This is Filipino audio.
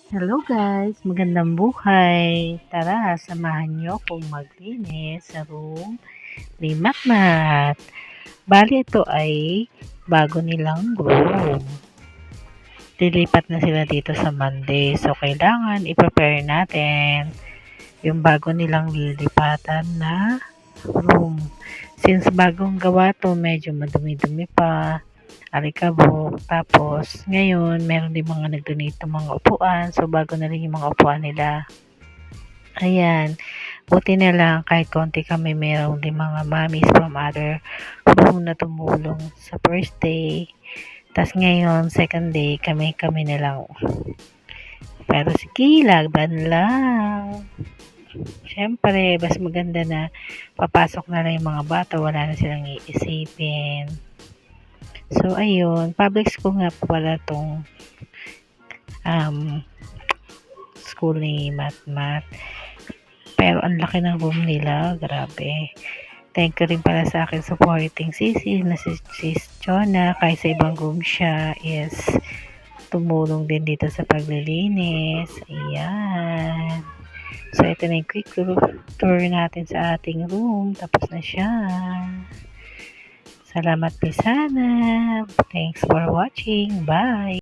Hello guys, magandang buhay. Tara, samahan niyo akong maglinis sa room ni Matmat. Bali ito ay bago nilang room. Lilipat na sila dito sa Monday. So, kailangan i-prepare natin yung bago nilang lilipatan na room. Since bagong gawa to, medyo madumi-dumi pa. Alikabok. Tapos, ngayon, meron din mga nag-donate ng mga upuan. So, bago na rin yung mga upuan nila. Ayan. Buti na lang kahit konti kami, meron din mga mommies from other room na tumulong sa first day. Tapos ngayon, second day, kami na lang. Pero sige, lagban lang. Siyempre, mas maganda na papasok na lang yung mga bata, wala na silang iisipin. So, ayun, public school nga po pala tong school ni Matmat. Pero ang laki ng room nila, grabe. Thank you rin pala sa akin supporting sisi na si Sis Jonah. Kahit sa ibang room siya is tumulong din dito sa paglilinis. Ayan. So, ito na yung quick tour natin sa ating room. Tapos na siya. Salamat po sana. Thanks for watching. Bye!